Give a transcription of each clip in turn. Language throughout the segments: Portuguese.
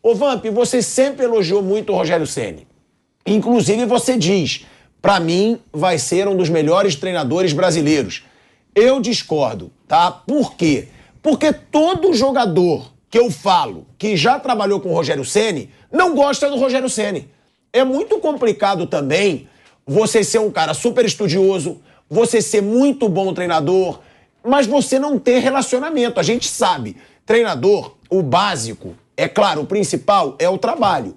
Ô Vamp, você sempre elogiou muito o Rogério Ceni. Inclusive você diz, pra mim vai ser um dos melhores treinadores brasileiros. Eu discordo, tá? Por quê? Porque todo jogador que eu falo que já trabalhou com o Rogério Ceni não gosta do Rogério Ceni. É muito complicado também você ser um cara super estudioso, você ser muito bom treinador, mas você não ter relacionamento. A gente sabe, treinador, o básico, é claro, o principal é o trabalho,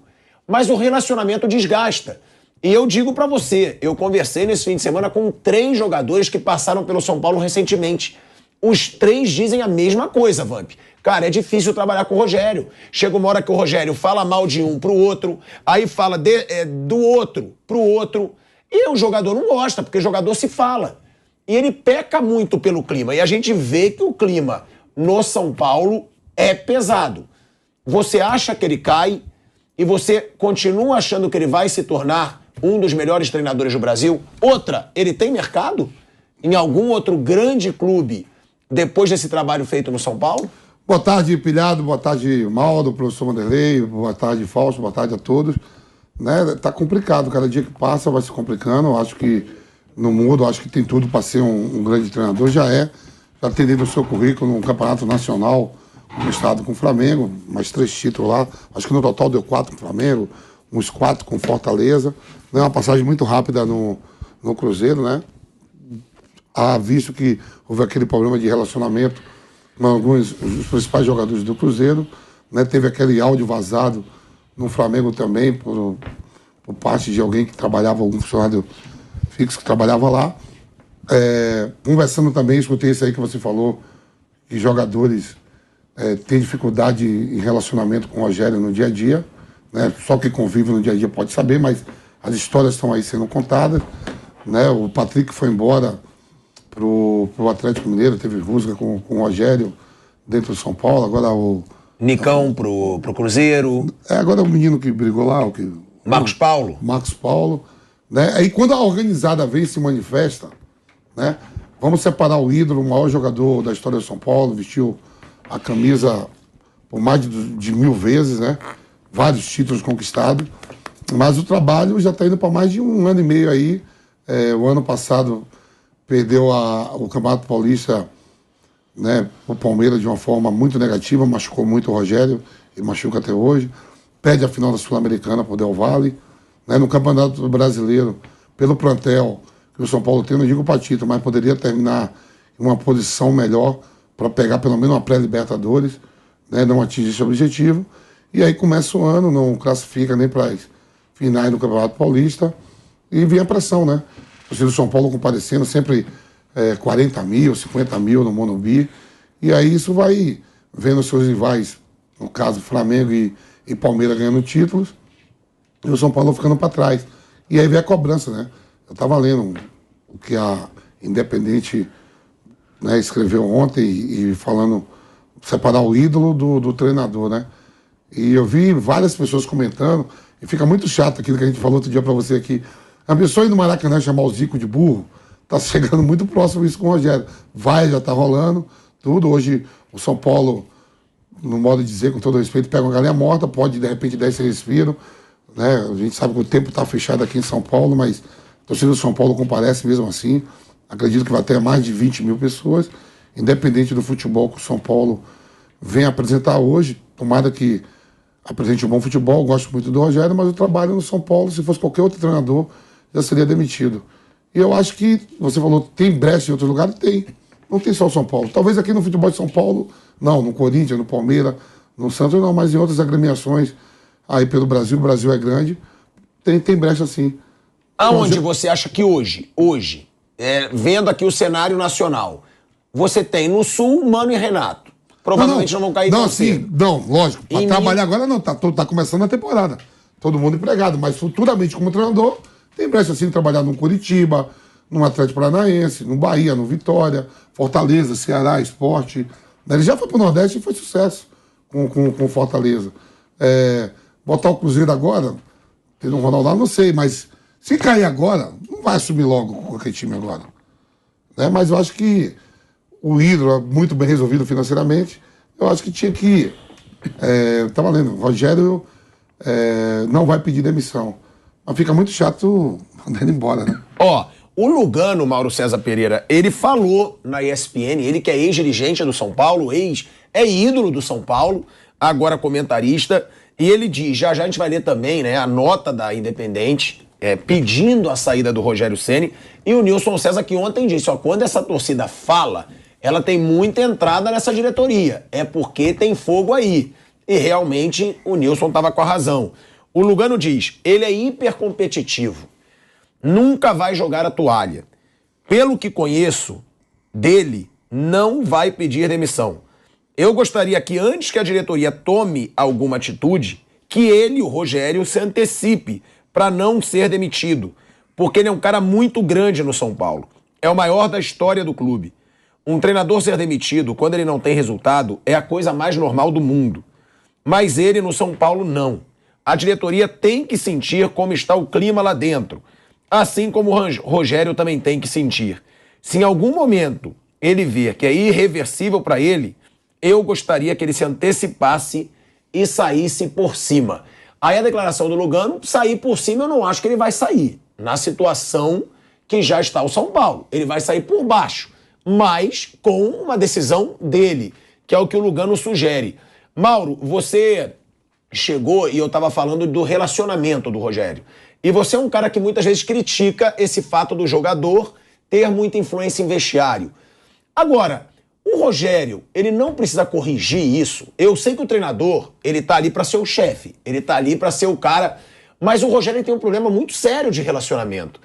mas o relacionamento desgasta. E eu digo pra você, eu conversei nesse fim de semana com 3 jogadores que passaram pelo São Paulo recentemente. Os 3 dizem a mesma coisa, Vamp. Cara, é difícil trabalhar com o Rogério. Chega uma hora que o Rogério fala mal de um pro outro, aí fala do outro pro outro, e o jogador não gosta, porque o jogador se fala. E ele peca muito pelo clima, e a gente vê que o clima no São Paulo é pesado. Você acha que ele cai e você continua achando que ele vai se tornar um dos melhores treinadores do Brasil? Outra, ele tem mercado em algum outro grande clube depois desse trabalho feito no São Paulo? Boa tarde, Pilhado, boa tarde, Mauro, professor Vanderlei, boa tarde, Fausto, boa tarde a todos. Né? Tá complicado, cada dia que passa vai se complicando. Eu acho que no mundo, acho que tem tudo para ser um grande treinador. Já tem dentro do seu currículo um campeonato nacional, um estado com o Flamengo, mais 3 títulos lá. Acho que no total deu 4 com o Flamengo, uns 4 com Fortaleza. Deu uma passagem muito rápida no Cruzeiro, né? Visto que houve aquele problema de relacionamento com alguns dos principais jogadores do Cruzeiro, né? Teve aquele áudio vazado no Flamengo também, por parte de alguém que trabalhava, algum funcionário fixo que trabalhava lá. Conversando também, escutei isso aí que você falou, que jogadores têm dificuldade em relacionamento com o Rogério no dia a dia, né? Só quem convive no dia a dia pode saber, mas as histórias estão aí sendo contadas, né? O Patrick foi embora pro Atlético Mineiro, teve rusga com o Rogério dentro do São Paulo, agora o... Nicão pro Cruzeiro. Agora o menino que brigou lá, Marcos Paulo. Marcos Paulo, né? Aí quando a organizada vem e se manifesta, né? Vamos separar o ídolo, o maior jogador da história do São Paulo, vestiu a camisa por mais de 1000 vezes, né? Vários títulos conquistados, mas o trabalho já está indo para mais de 1 ano e meio aí. O ano passado perdeu o Campeonato Paulista, né, o Palmeiras de uma forma muito negativa, machucou muito o Rogério, e machuca até hoje. Perde a final da Sul-Americana para o Del Valle, né, no Campeonato Brasileiro, pelo plantel que o São Paulo tem, não digo para título, mas poderia terminar em uma posição melhor para pegar pelo menos uma pré-Libertadores, né, não atingir esse objetivo. E aí começa o ano, não classifica nem para as finais do Campeonato Paulista, e vem a pressão, né? O São Paulo comparecendo sempre 40 mil, 50 mil no Morumbi, e aí isso vai vendo seus rivais, no caso Flamengo e Palmeiras ganhando títulos, e o São Paulo ficando para trás. E aí vem a cobrança, né? Eu estava lendo o que a Independente, né, escreveu ontem e falando separar o ídolo do treinador, né? E eu vi várias pessoas comentando, e fica muito chato aquilo que a gente falou outro dia para você aqui. A pessoa ir no Maracanã chamar o Zico de burro, tá chegando muito próximo isso com o Rogério. Já tá rolando, tudo. Hoje o São Paulo, no modo de dizer, com todo respeito, pega uma galinha morta, pode de repente dar esse respiro, né? A gente sabe que o tempo tá fechado aqui em São Paulo, mas a torcida do São Paulo comparece mesmo assim. Acredito que vai ter mais de 20 mil pessoas, independente do futebol que o São Paulo vem apresentar hoje. Tomara que apresente um bom futebol, gosto muito do Rogério, mas o trabalho no São Paulo, se fosse qualquer outro treinador, já seria demitido. E eu acho que, você falou, tem brecha em outros lugares? Tem. Não tem só o São Paulo. Talvez aqui no futebol de São Paulo, não, no Corinthians, no Palmeiras, no Santos, não, mas em outras agremiações aí pelo Brasil, o Brasil é grande, tem brecha sim. Aonde você acha que hoje, vendo aqui o cenário nacional, você tem no Sul, Mano e Renato? Provavelmente não vão cair tão cedo. Não, lógico. Para trabalhar agora não, tá começando a temporada. Todo mundo empregado, mas futuramente como treinador, tem brecha assim de trabalhar no Curitiba, no Atlético Paranaense, no Bahia, no Vitória, Fortaleza, Ceará, Sport. Ele já foi pro Nordeste e foi sucesso com Fortaleza. Botar o Cruzeiro agora, tendo um Ronaldo lá, não sei, mas se cair agora, não vai assumir logo qualquer time agora. Né? Mas eu acho que o ídolo é muito bem resolvido financeiramente. Eu acho que tinha que Tá valendo. Rogério não vai pedir demissão. Mas fica muito chato mandar ele embora, né? Ó, o Lugano, Mauro César Pereira, ele falou na ESPN, ele que é ex-dirigente do São Paulo, é ídolo do São Paulo, agora comentarista, e ele diz, já a gente vai ler também, né, a nota da Independente, pedindo a saída do Rogério Ceni, e o Nilson César que ontem disse, ó, quando essa torcida fala, ela tem muita entrada nessa diretoria, é porque tem fogo aí. E realmente o Nilson estava com a razão. O Lugano diz, ele é hipercompetitivo, nunca vai jogar a toalha. Pelo que conheço dele, não vai pedir demissão. Eu gostaria que antes que a diretoria tome alguma atitude, que ele, o Rogério, se antecipe para não ser demitido, porque ele é um cara muito grande no São Paulo. É o maior da história do clube. Um treinador ser demitido quando ele não tem resultado é a coisa mais normal do mundo. Mas ele no São Paulo não. A diretoria tem que sentir como está o clima lá dentro. Assim como o Rogério também tem que sentir. Se em algum momento ele ver que é irreversível para ele, eu gostaria que ele se antecipasse e saísse por cima. Aí a declaração do Lugano, sair por cima eu não acho que ele vai sair. Na situação que já está o São Paulo. Ele vai sair por baixo, mas com uma decisão dele, que é o que o Lugano sugere. Mauro, você chegou e eu estava falando do relacionamento do Rogério. E você é um cara que muitas vezes critica esse fato do jogador ter muita influência em vestiário. Agora, o Rogério, ele não precisa corrigir isso. Eu sei que o treinador, ele tá ali para ser o chefe, ele tá ali para ser o cara, mas o Rogério tem um problema muito sério de relacionamento.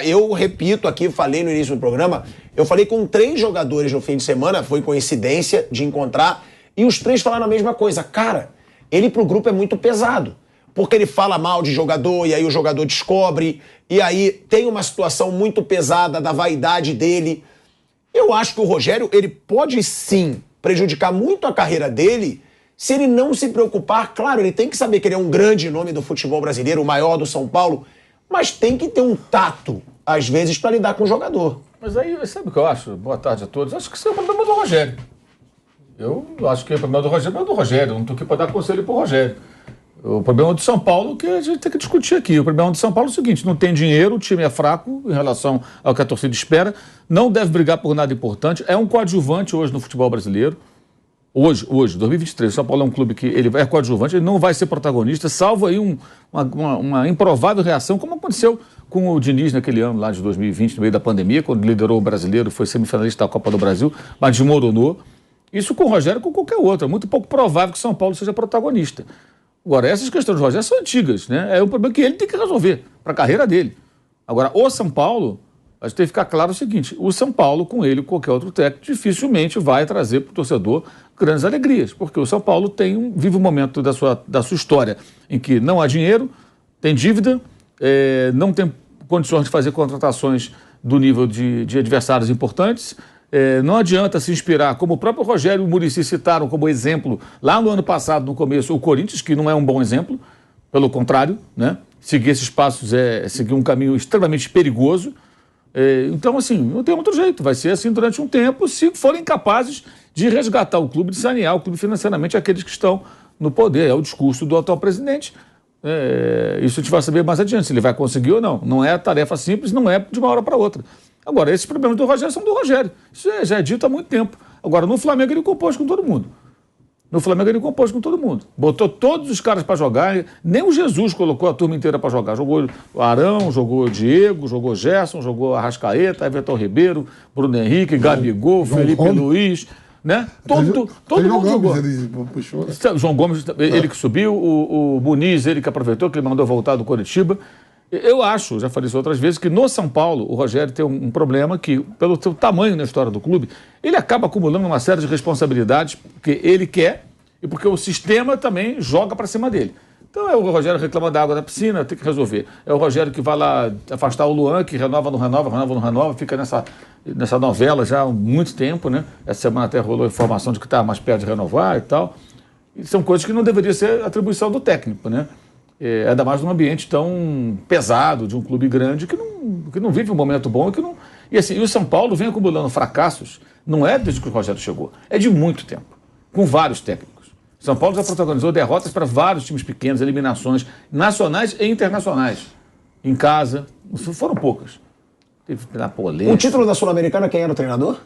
Eu repito aqui, falei no início do programa, eu falei com 3 jogadores no fim de semana, foi coincidência de encontrar, e os 3 falaram a mesma coisa. Cara, ele pro grupo é muito pesado, porque ele fala mal de jogador, e aí o jogador descobre, e aí tem uma situação muito pesada da vaidade dele. Eu acho que o Rogério, ele pode sim prejudicar muito a carreira dele se ele não se preocupar. Claro, ele tem que saber que ele é um grande nome do futebol brasileiro, o maior do São Paulo, mas tem que ter um tato, às vezes, para lidar com o jogador. Mas aí, sabe o que eu acho? Boa tarde a todos. Acho que isso é o problema do Rogério. Eu acho que o problema do Rogério é do Rogério. Eu não estou aqui para dar conselho para o Rogério. O problema do São Paulo que a gente tem que discutir aqui. O problema do São Paulo é o seguinte, não tem dinheiro, o time é fraco em relação ao que a torcida espera, não deve brigar por nada importante, é um coadjuvante hoje no futebol brasileiro. Hoje, 2023, o São Paulo é um clube que ele é coadjuvante, ele não vai ser protagonista, salvo aí uma improvável reação, como aconteceu com o Diniz naquele ano lá de 2020, no meio da pandemia, quando liderou o brasileiro, foi semifinalista da Copa do Brasil, mas desmoronou. Isso com o Rogério ou com qualquer outro. É muito pouco provável que o São Paulo seja protagonista. Agora, essas questões do Rogério são antigas, né? É um problema que ele tem que resolver para a carreira dele. Agora, o São Paulo, a gente tem que ficar claro o seguinte, o São Paulo, com ele, qualquer outro técnico, dificilmente vai trazer para o torcedor grandes alegrias, porque o São Paulo vive um momento da sua história em que não há dinheiro, tem dívida, não tem condições de fazer contratações do nível de adversários importantes. Não adianta se inspirar, como o próprio Rogério e o Muricy citaram como exemplo, lá no ano passado, no começo, o Corinthians, que não é um bom exemplo, pelo contrário, né? Seguir esses passos é seguir um caminho extremamente perigoso. Então, assim, não tem outro jeito, vai ser assim durante um tempo, se forem capazes de resgatar o clube, de sanear o clube financeiramente, aqueles que estão no poder. É o discurso do atual presidente. Isso a gente vai saber mais adiante, se ele vai conseguir ou não. Não é tarefa simples, não é de uma hora para outra. Agora, esses problemas do Rogério são do Rogério. Isso já é dito há muito tempo. Agora, no Flamengo ele compôs com todo mundo. Botou todos os caras para jogar. Nem o Jesus colocou a turma inteira para jogar. Jogou o Arão, jogou o Diego, jogou o Gerson, jogou a Arrascaeta, Everton Ribeiro, Bruno Henrique, Gabigol, Felipe Luiz. Né? Todo mundo jogou. João Gomes, ele que subiu, o Muniz, ele que aproveitou, que ele mandou voltar do Coritiba. Eu acho, já falei isso outras vezes, que no São Paulo o Rogério tem um problema que, pelo seu tamanho na história do clube, ele acaba acumulando uma série de responsabilidades porque ele quer e porque o sistema também joga para cima dele. Então é o Rogério reclama da água da piscina, tem que resolver. É o Rogério que vai lá afastar o Luan, que renova, não renova, fica nessa novela já há muito tempo, né? Essa semana até rolou a informação de que está mais perto de renovar e tal. E são coisas que não deveria ser atribuição do técnico, né? Ainda mais num ambiente tão pesado, de um clube grande que não vive um momento bom e assim, o São Paulo vem acumulando fracassos, não é desde que o Rogério chegou, é de muito tempo, com vários técnicos. São Paulo já protagonizou derrotas para vários times pequenos, eliminações nacionais e internacionais. Em casa, foram poucas. Teve Napoleão. O título da Sul-Americana, quem era o treinador?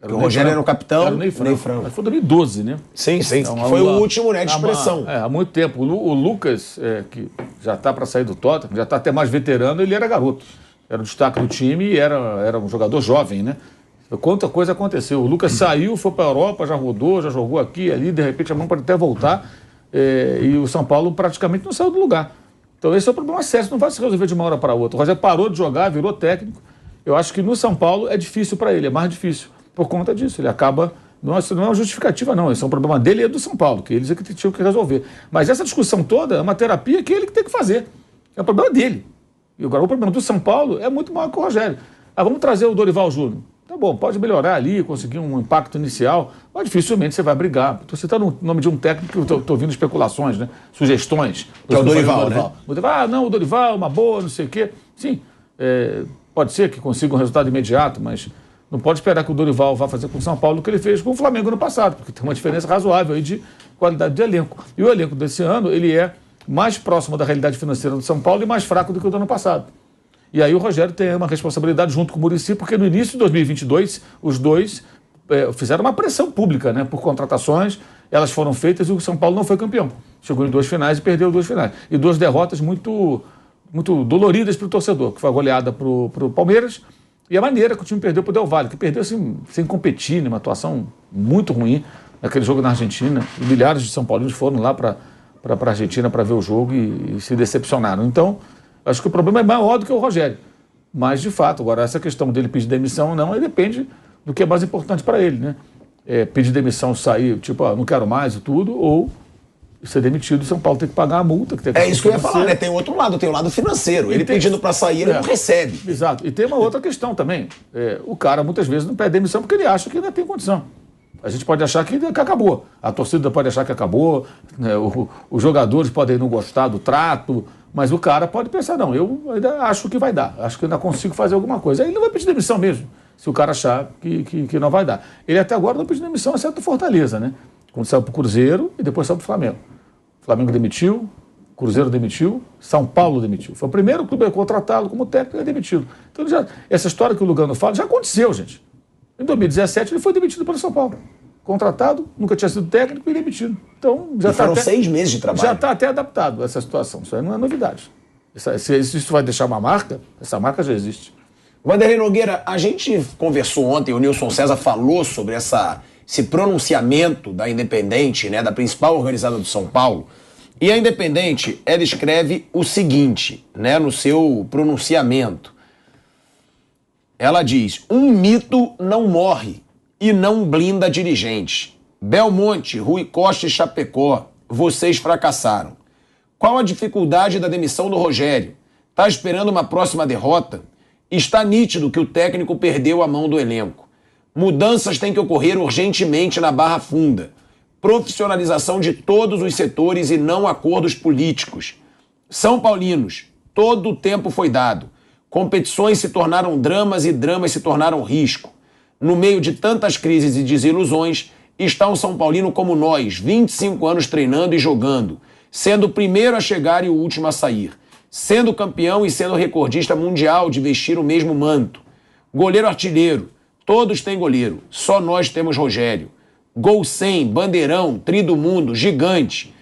O Rogério era o capitão. Era o Ney Franco. Mas foi 2012, né? Sim. Então, foi o último, né, de expressão. Há muito tempo. O Lucas, que já está para sair do Tottenham, já está até mais veterano, ele era garoto. Era o destaque do time e era um jogador jovem, né? Quanta coisa aconteceu. O Lucas saiu, foi para a Europa, já rodou, já jogou aqui, ali, de repente a mão pode até voltar. E o São Paulo praticamente não saiu do lugar. Então esse é o problema sério, não vai se resolver de uma hora para outra. O Rogério parou de jogar, virou técnico. Eu acho que no São Paulo é difícil para ele, é mais difícil. Por conta disso, ele acaba... Nossa, não é uma justificativa, não. Esse é um problema dele e do São Paulo, que eles é que tinham que resolver. Mas essa discussão toda é uma terapia que ele que tem que fazer. É o problema dele. E agora o problema do São Paulo é muito maior que o Rogério. Vamos trazer o Dorival Júnior. Tá bom, pode melhorar ali, conseguir um impacto inicial, mas dificilmente você vai brigar. Estou citando o nome de um técnico que eu estou ouvindo especulações, né? Sugestões. Que é o Dorival, né? O Dorival é uma boa, não sei o quê. Sim, pode ser que consiga um resultado imediato, mas não pode esperar que o Dorival vá fazer com o São Paulo o que ele fez com o Flamengo no passado, porque tem uma diferença razoável aí de qualidade de elenco. E o elenco desse ano, ele é mais próximo da realidade financeira do São Paulo e mais fraco do que o do ano passado. E aí o Rogério tem uma responsabilidade junto com o Muricy, porque no início de 2022, os dois fizeram uma pressão pública, né, por contratações, elas foram feitas e o São Paulo não foi campeão. Chegou em 2 finais e perdeu 2 finais. E 2 derrotas muito doloridas para o torcedor, que foi a goleada para o Palmeiras e a maneira que o time perdeu para o Del Valle, que perdeu assim, sem competir, numa atuação muito ruim, naquele jogo na Argentina. E milhares de São Paulinos foram lá para a Argentina para ver o jogo e se decepcionaram. Então, acho que o problema é maior do que o Rogério. Mas, de fato, agora, essa questão dele pedir demissão ou não, aí depende do que é mais importante para ele, né? Pedir demissão, sair, tipo, não quero mais e tudo, ou ser demitido e São Paulo tem que pagar a multa. Que tem que isso que eu ia falar, né? Tem outro lado, tem o lado financeiro. Ele pedindo para sair, ele não recebe. Exato. E tem uma outra questão também. O cara, muitas vezes, não pede demissão porque ele acha que ainda tem condição. A gente pode achar que acabou. A torcida pode achar que acabou, né? Os jogadores podem não gostar do trato, mas o cara pode pensar, não, eu ainda acho que vai dar, acho que ainda consigo fazer alguma coisa. Aí ele não vai pedir demissão mesmo, se o cara achar que não vai dar. Ele até agora não pediu demissão, exceto o Fortaleza, né? Quando saiu para o Cruzeiro e depois saiu para o Flamengo. O Flamengo demitiu, o Cruzeiro demitiu, São Paulo demitiu. Foi o primeiro clube a contratá-lo como técnico e demitido. Então, essa história que o Lugano fala já aconteceu, gente. Em 2017 ele foi demitido pelo São Paulo. Contratado, nunca tinha sido técnico e demitido. Então, já foram 6 meses de trabalho. Já está até adaptado a essa situação. Isso aí não é novidade. Se isso vai deixar uma marca, essa marca já existe. Vanderlei Nogueira, a gente conversou ontem, o Nilson César falou sobre esse pronunciamento da Independente, né, da principal organizada do São Paulo. E a Independente, ela escreve o seguinte, né, no seu pronunciamento. Ela diz: um mito não morre e não blinda dirigente. Belmonte, Rui Costa e Chapecó, vocês fracassaram. Qual a dificuldade da demissão do Rogério? Está esperando uma próxima derrota? Está nítido que o técnico perdeu a mão do elenco. Mudanças têm que ocorrer urgentemente na Barra Funda. Profissionalização de todos os setores e não acordos políticos. São paulinos, todo o tempo foi dado. Competições se tornaram dramas e dramas se tornaram risco. No meio de tantas crises e desilusões, está um São Paulino como nós, 25 anos treinando e jogando, sendo o primeiro a chegar e o último a sair, sendo campeão e sendo recordista mundial de vestir o mesmo manto. Goleiro artilheiro, todos têm goleiro, só nós temos Rogério. Gol 100, bandeirão, tri do mundo, gigante.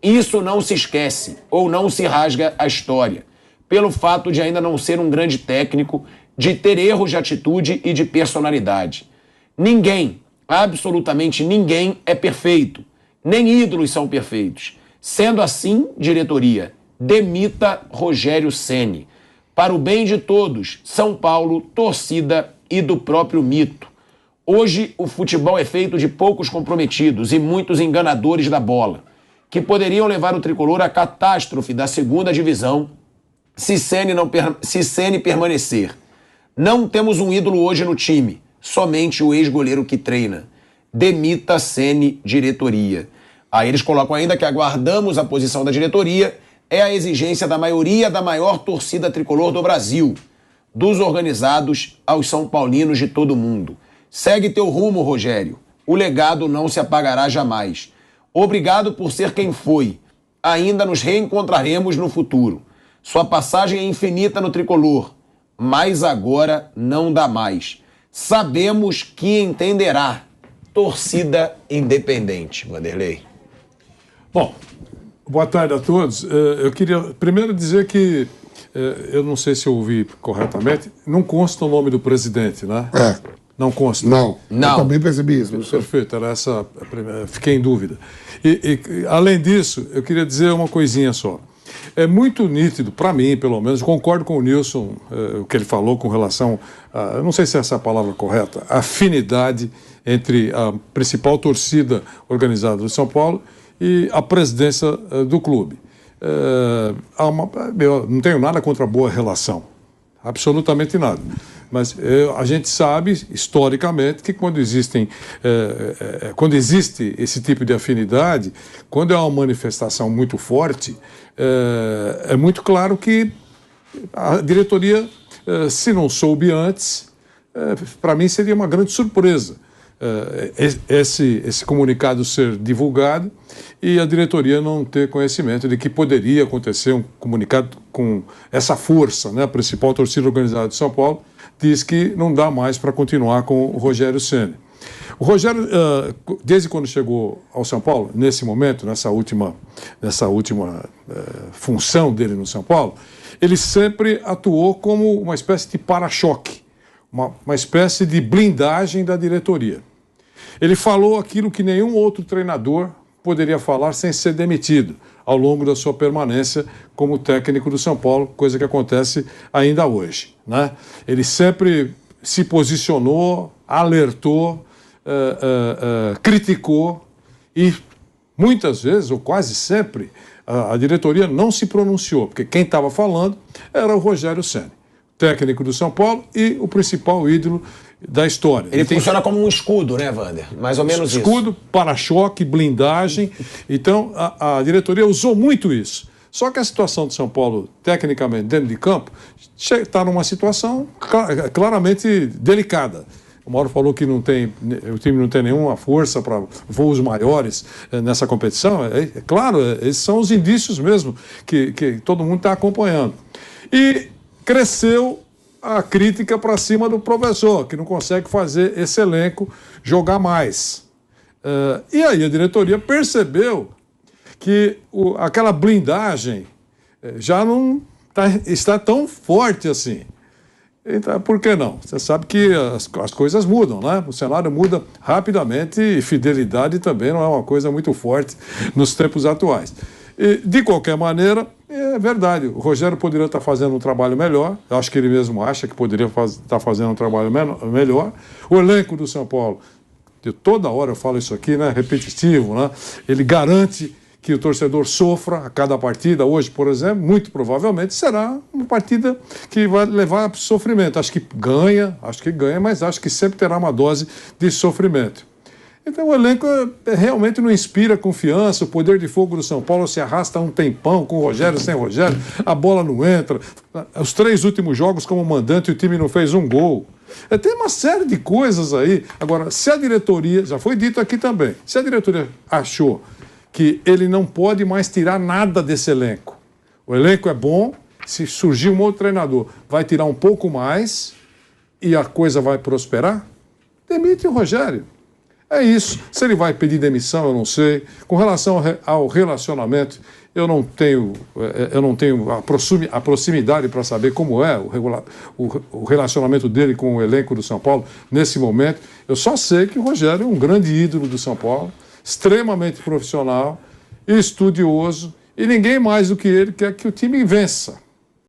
Isso não se esquece ou não se rasga a história, pelo fato de ainda não ser um grande técnico, de ter erros de atitude e de personalidade. Ninguém, absolutamente ninguém é perfeito. Nem ídolos são perfeitos. Sendo assim, diretoria, demita Rogério Ceni. Para o bem de todos, São Paulo, torcida e do próprio mito. Hoje, o futebol é feito de poucos comprometidos e muitos enganadores da bola, que poderiam levar o tricolor à catástrofe da segunda divisão se Ceni permanecer. Não temos um ídolo hoje no time, somente o ex-goleiro que treina. Demita Ceni, diretoria. Aí eles colocam ainda que aguardamos a posição da diretoria, é a exigência da maioria da maior torcida tricolor do Brasil, dos organizados aos São Paulinos de todo mundo. Segue teu rumo, Rogério. O legado não se apagará jamais. Obrigado por ser quem foi. Ainda nos reencontraremos no futuro. Sua passagem é infinita no tricolor, mas agora não dá mais. Sabemos que entenderá. Torcida independente, Vanderlei. Bom, boa tarde a todos. Eu queria primeiro dizer que, eu não sei se eu ouvi corretamente, não consta o nome do presidente, né? Não consta. Não. Não. Eu também percebi isso. Perfeito, era essa. Fiquei em dúvida. Além disso, eu queria dizer uma coisinha só. É muito nítido, para mim, pelo menos, concordo com o Nilson, o que ele falou com relação a, eu não sei se essa é a palavra correta, afinidade entre a principal torcida organizada do São Paulo e a presidência do clube. Eu não tenho nada contra a boa relação, absolutamente nada. Mas a gente sabe, historicamente, que quando existe esse tipo de afinidade, quando é uma manifestação muito forte, é muito claro que a diretoria, se não soube antes, para mim seria uma grande surpresa esse comunicado ser divulgado e a diretoria não ter conhecimento de que poderia acontecer um comunicado com essa força, né? A principal torcida organizada de São Paulo diz que não dá mais para continuar com o Rogério Ceni. O Rogério, desde quando chegou ao São Paulo, nesse momento, nessa última função dele no São Paulo, ele sempre atuou como uma espécie de para-choque, uma espécie de blindagem da diretoria. Ele falou aquilo que nenhum outro treinador poderia falar sem ser demitido ao longo da sua permanência como técnico do São Paulo, coisa que acontece ainda hoje, né? Ele sempre se posicionou, alertou, criticou e muitas vezes, ou quase sempre, a diretoria não se pronunciou, porque quem estava falando era o Rogério Ceni, técnico do São Paulo e o principal ídolo da história. Ele funciona como um escudo, né, Wander? Mais ou menos isso. Escudo, para-choque, blindagem. Então, a diretoria usou muito isso. Só que a situação de São Paulo, tecnicamente, dentro de campo, está numa situação claramente delicada. O Mauro falou que o time não tem nenhuma força para voos maiores nessa competição. Claro, esses são os indícios mesmo que todo mundo está acompanhando. E cresceu a crítica para cima do professor, que não consegue fazer esse elenco jogar mais. E aí a diretoria percebeu que aquela blindagem já não está tão forte assim. Então, por que não? Você sabe que as coisas mudam, né? O cenário muda rapidamente e fidelidade também não é uma coisa muito forte nos tempos atuais. E, de qualquer maneira, é verdade, o Rogério poderia estar fazendo um trabalho melhor, eu acho que ele mesmo acha que poderia estar fazendo um trabalho melhor. O elenco do São Paulo, toda hora eu falo isso aqui, né? Repetitivo, né? Ele garante que o torcedor sofra a cada partida. Hoje, por exemplo, muito provavelmente será uma partida que vai levar a sofrimento. Acho que ganha, mas acho que sempre terá uma dose de sofrimento. Então o elenco realmente não inspira confiança, o poder de fogo do São Paulo se arrasta um tempão, com o Rogério, sem Rogério, a bola não entra. Os 3 últimos jogos como mandante o time não fez um gol. Tem uma série de coisas aí. Agora, se a diretoria, já foi dito aqui também, se a diretoria achou que ele não pode mais tirar nada desse elenco, o elenco é bom, se surgir um outro treinador, vai tirar um pouco mais e a coisa vai prosperar, demite o Rogério. É isso. Se ele vai pedir demissão, eu não sei. Com relação ao relacionamento, eu não tenho a proximidade para saber como é o relacionamento dele com o elenco do São Paulo nesse momento. Eu só sei que o Rogério é um grande ídolo do São Paulo, extremamente profissional, estudioso, e ninguém mais do que ele quer que o time vença.